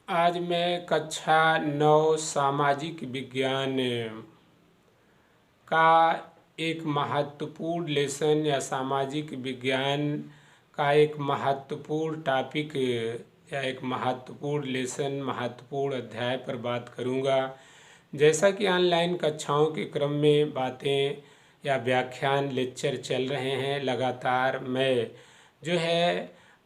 आज मैं कक्षा 9 सामाजिक विज्ञान का एक महत्वपूर्ण लेसन या सामाजिक विज्ञान का एक महत्वपूर्ण टॉपिक या एक महत्वपूर्ण लेसन महत्वपूर्ण अध्याय पर बात करूंगा। जैसा कि ऑनलाइन कक्षाओं के क्रम में बातें या व्याख्यान लेक्चर चल रहे हैं, लगातार मैं जो है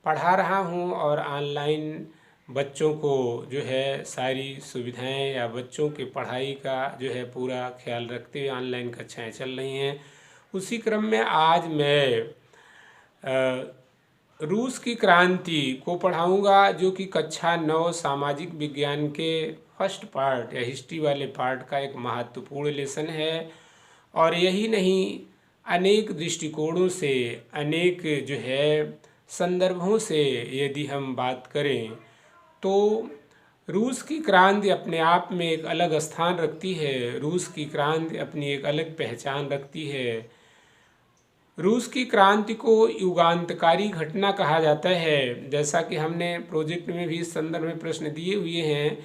पढ़ा रहा हूं और ऑनलाइन बच्चों को जो है सारी सुविधाएं या बच्चों की पढ़ाई का जो है पूरा ख्याल रखते हुए ऑनलाइन कक्षाएं चल रही हैं। उसी क्रम में आज मैं रूस की क्रांति को पढ़ाऊंगा, जो कि कक्षा 9 सामाजिक विज्ञान के फर्स्ट पार्ट या हिस्ट्री वाले पार्ट का एक महत्वपूर्ण लेसन है। और यही नहीं, अनेक दृष्टिकोणों से, अनेक जो है संदर्भों से यदि हम बात करें तो रूस की क्रांति अपने आप में एक अलग स्थान रखती है। रूस की क्रांति अपनी एक अलग पहचान रखती है। रूस की क्रांति को युगांतकारी घटना कहा जाता है। जैसा कि हमने प्रोजेक्ट में भी इस संदर्भ में प्रश्न दिए हुए हैं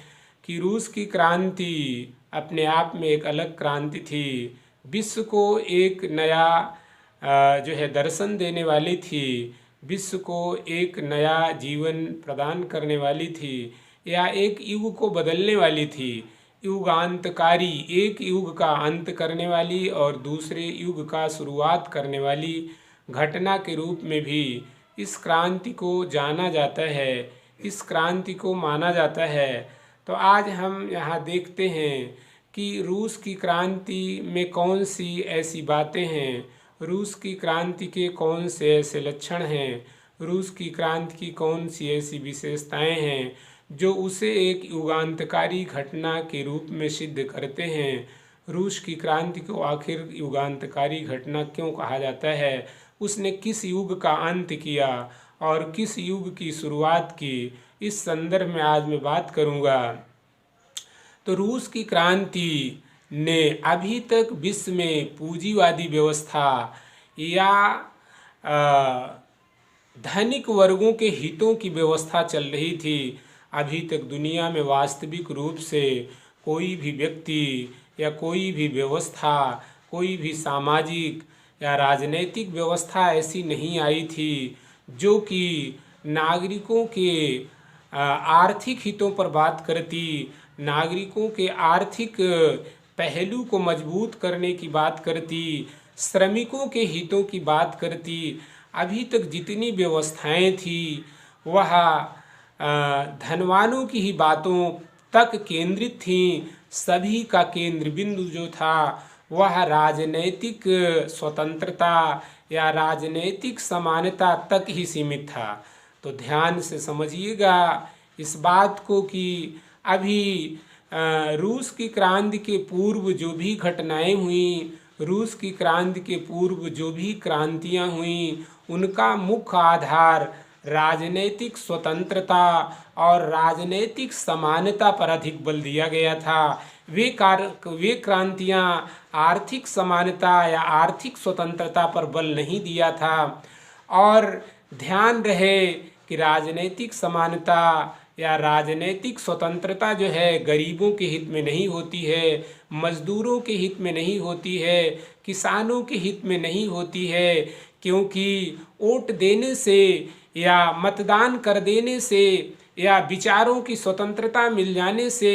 कि रूस की क्रांति अपने आप में एक अलग क्रांति थी, विश्व को एक नया जो है दर्शन देने वाली थी, विश्व को एक नया जीवन प्रदान करने वाली थी, या एक युग को बदलने वाली थी। युगांतकारी, एक युग का अंत करने वाली और दूसरे युग का शुरुआत करने वाली घटना के रूप में भी इस क्रांति को जाना जाता है, इस क्रांति को माना जाता है। तो आज हम यहाँ देखते हैं कि रूस की क्रांति में कौन सी ऐसी बातें हैं, रूस की क्रांति के कौन से ऐसे लक्षण हैं, रूस की क्रांति की कौन सी ऐसी विशेषताएं हैं जो उसे एक युगांतकारी घटना के रूप में सिद्ध करते हैं। रूस की क्रांति को आखिर युगांतकारी घटना क्यों कहा जाता है, उसने किस युग का अंत किया और किस युग की शुरुआत की, इस संदर्भ में आज मैं बात करूंगा। तो रूस की क्रांति ने अभी तक विश्व में पूंजीवादी व्यवस्था या धनिक वर्गों के हितों की व्यवस्था चल रही थी। अभी तक दुनिया में वास्तविक रूप से कोई भी व्यक्ति या कोई भी व्यवस्था, कोई भी सामाजिक या राजनैतिक व्यवस्था ऐसी नहीं आई थी जो कि नागरिकों के आर्थिक हितों पर बात करती, नागरिकों के आर्थिक पहलू को मजबूत करने की बात करती, श्रमिकों के हितों की बात करती। अभी तक जितनी व्यवस्थाएं थी वह धनवानों की ही बातों तक केंद्रित थीं। सभी का केंद्र बिंदु जो था वह राजनैतिक स्वतंत्रता या राजनैतिक समानता तक ही सीमित था। तो ध्यान से समझिएगा इस बात को कि अभी रूस की क्रांति के पूर्व जो भी घटनाएं हुई, रूस की क्रांति के पूर्व जो भी क्रांतियां हुई, उनका मुख्य आधार राजनैतिक स्वतंत्रता और राजनैतिक समानता पर अधिक बल दिया गया था। वे क्रांतियां आर्थिक समानता या आर्थिक स्वतंत्रता पर बल नहीं दिया था। और ध्यान रहे कि राजनैतिक समानता या राजनैतिक स्वतंत्रता जो है गरीबों के हित में नहीं होती है, मजदूरों के हित में नहीं होती है, किसानों के हित में नहीं होती है, क्योंकि वोट देने से या मतदान कर देने से या विचारों की स्वतंत्रता मिल जाने से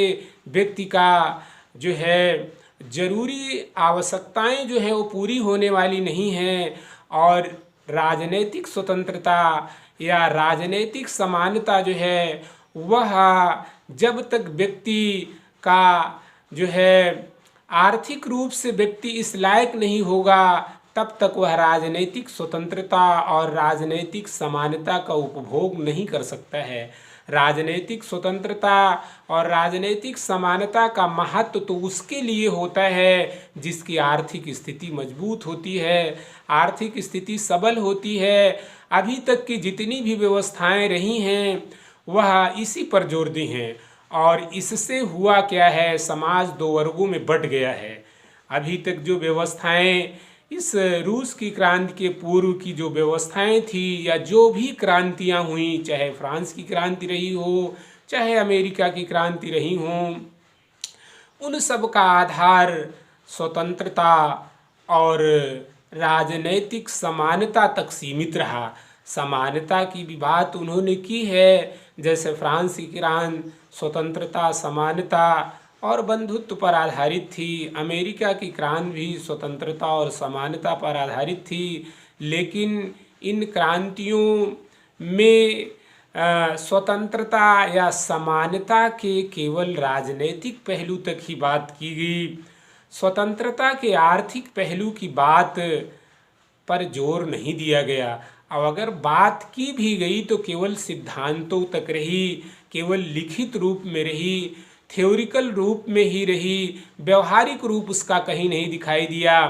व्यक्ति का जो है जरूरी आवश्यकताएं जो है वो पूरी होने वाली नहीं हैं। और राजनैतिक स्वतंत्रता या राजनैतिक समानता जो है वह जब तक व्यक्ति का जो है आर्थिक रूप से व्यक्ति इस लायक नहीं होगा तब तक वह राजनैतिक स्वतंत्रता और राजनैतिक समानता का उपभोग नहीं कर सकता है। राजनैतिक स्वतंत्रता और राजनैतिक समानता का महत्व तो उसके लिए होता है जिसकी आर्थिक स्थिति मजबूत होती है, आर्थिक स्थिति सबल होती है। अभी तक की जितनी भी व्यवस्थाएं रही हैं वह इसी पर जोर दी हैं। और इससे हुआ क्या है, समाज दो वर्गों में बंट गया है। अभी तक जो व्यवस्थाएं इस रूस की क्रांति के पूर्व की जो व्यवस्थाएं थी या जो भी क्रांतियां हुई, चाहे फ्रांस की क्रांति रही हो, चाहे अमेरिका की क्रांति रही हो, उन सब का आधार स्वतंत्रता और राजनैतिक समानता तक सीमित रहा। समानता की भी बात उन्होंने की है, जैसे फ्रांस की क्रांति स्वतंत्रता, समानता और बंधुत्व पर आधारित थी। अमेरिका की क्रांति भी स्वतंत्रता और समानता पर आधारित थी। लेकिन इन क्रांतियों में स्वतंत्रता या समानता के केवल राजनीतिक पहलू तक ही बात की गई। स्वतंत्रता के आर्थिक पहलू की बात पर जोर नहीं दिया गया। अब अगर बात की भी गई तो केवल सिद्धांतों तक रही, केवल लिखित रूप में रही, थ्योरिकल रूप में ही रही, व्यवहारिक रूप उसका कहीं नहीं दिखाई दिया।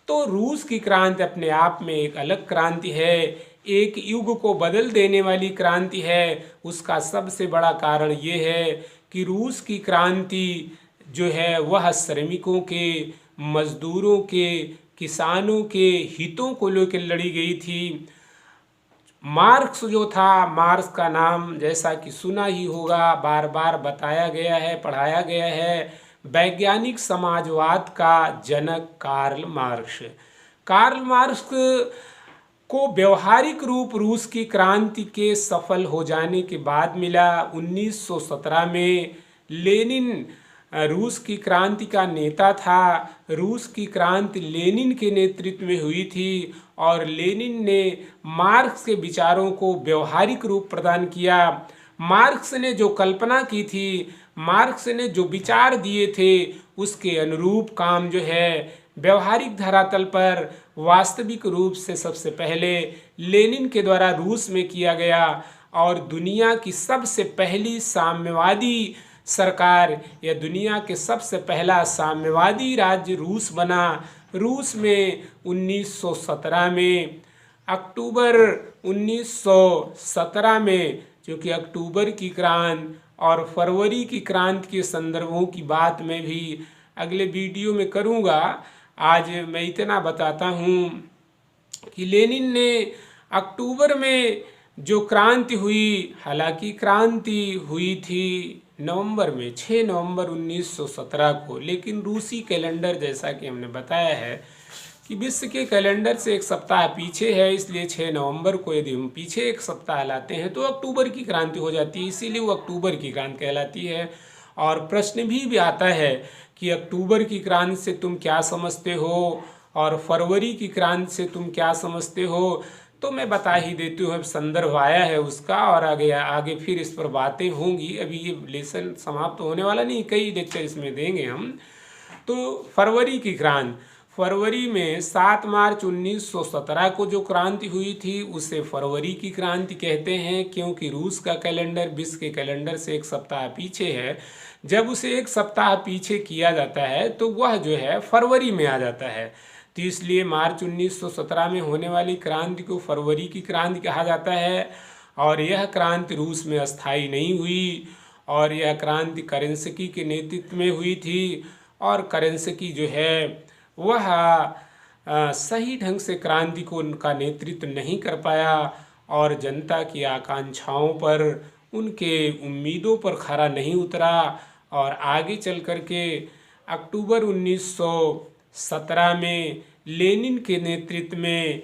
तो रूस की क्रांति अपने आप में एक अलग क्रांति है, एक युग को बदल देने वाली क्रांति है। उसका सबसे बड़ा कारण ये है कि रूस की क्रांति जो है वह श्रमिकों के, मजदूरों के, किसानों के हितों को लेकर लड़ी गई थी। मार्क्स जो था, मार्क्स का नाम जैसा कि सुना ही होगा, बार बार बताया गया है, पढ़ाया गया है। वैज्ञानिक समाजवाद का जनक कार्ल मार्क्स। कार्ल मार्क्स को व्यवहारिक रूप रूस की क्रांति के सफल हो जाने के बाद मिला। 1917 में लेनिन रूस की क्रांति का नेता था। रूस की क्रांति लेनिन के नेतृत्व में हुई थी और लेनिन ने मार्क्स के विचारों को व्यवहारिक रूप प्रदान किया। मार्क्स ने जो कल्पना की थी, मार्क्स ने जो विचार दिए थे, उसके अनुरूप काम जो है व्यवहारिक धरातल पर वास्तविक रूप से सबसे पहले लेनिन के द्वारा रूस में किया गया और दुनिया की सबसे पहली साम्यवादी सरकार या दुनिया के सबसे पहला साम्यवादी राज्य रूस बना। रूस में 1917 में, अक्टूबर 1917 में, क्योंकि अक्टूबर की क्रांति और फरवरी की क्रांति के संदर्भों की बात मैं भी अगले वीडियो में करूँगा। आज मैं इतना बताता हूँ कि लेनिन ने अक्टूबर में जो क्रांति हुई, हालांकि क्रांति हुई थी नवंबर में, 6 नवंबर 1917 को, लेकिन रूसी कैलेंडर जैसा कि हमने बताया है कि विश्व के कैलेंडर से एक सप्ताह पीछे है, इसलिए 6 नवंबर को यदि हम पीछे एक सप्ताह लाते हैं तो अक्टूबर की क्रांति हो जाती है, इसीलिए वो अक्टूबर की क्रांति कहलाती है। और प्रश्न भी आता है कि अक्टूबर की क्रांति से तुम क्या समझते हो और फरवरी की क्रांति से तुम क्या समझते हो। तो मैं बता ही देती हूँ, अब संदर्भ आया है उसका और आगे फिर इस पर बातें होंगी। अभी ये लेसन समाप्त होने वाला नहीं, कई लेक्चर इसमें देंगे हम। तो फरवरी की क्रांति, फरवरी में 7 मार्च 1917 को जो क्रांति हुई थी उसे फरवरी की क्रांति कहते हैं, क्योंकि रूस का कैलेंडर विश्व के कैलेंडर से एक सप्ताह पीछे है। जब उसे एक सप्ताह पीछे किया जाता है तो वह जो है फरवरी में आ जाता है, तो इसलिए मार्च 1917 में होने वाली क्रांति को फरवरी की क्रांति कहा जाता है। और यह क्रांति रूस में अस्थायी नहीं हुई और यह क्रांति केरेंस्की के नेतृत्व में हुई थी और केरेंस्की जो है वह सही ढंग से क्रांति को उनका नेतृत्व नहीं कर पाया और जनता की आकांक्षाओं पर, उनके उम्मीदों पर खरा नहीं उतरा और आगे चल कर के अक्टूबर 1917 में लेनिन के नेतृत्व में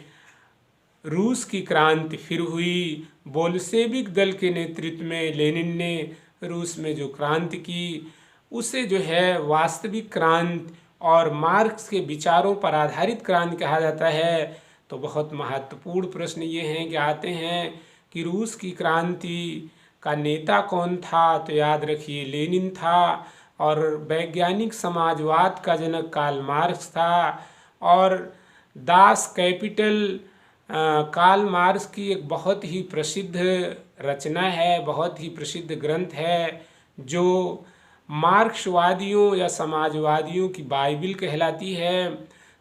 रूस की क्रांति फिर हुई। बोल्शेविक दल के नेतृत्व में लेनिन ने रूस में जो क्रांति की उसे जो है वास्तविक क्रांति और मार्क्स के विचारों पर आधारित क्रांति कहा जाता है। तो बहुत महत्वपूर्ण प्रश्न ये हैं कि आते हैं कि रूस की क्रांति का नेता कौन था, तो याद रखिए लेनिन था। और वैज्ञानिक समाजवाद का जनक कार्ल मार्क्स था। और दास कैपिटल कार्ल मार्क्स की एक बहुत ही प्रसिद्ध रचना है, बहुत ही प्रसिद्ध ग्रंथ है जो मार्क्सवादियों या समाजवादियों की बाइबिल कहलाती है।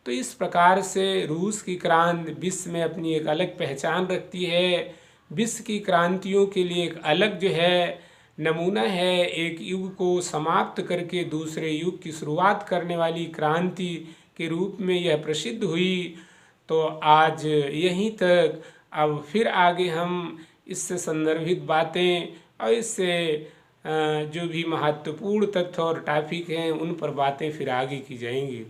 तो इस प्रकार से रूस की क्रांति विश्व में अपनी एक अलग पहचान रखती है। विश्व की क्रांतियों के लिए एक अलग जो है नमूना है। एक युग को समाप्त करके दूसरे युग की शुरुआत करने वाली क्रांति के रूप में यह प्रसिद्ध हुई। तो आज यहीं तक। अब फिर आगे हम इससे संदर्भित बातें और इससे जो भी महत्वपूर्ण तथ्य और टॉपिक हैं उन पर बातें फिर आगे की जाएंगी।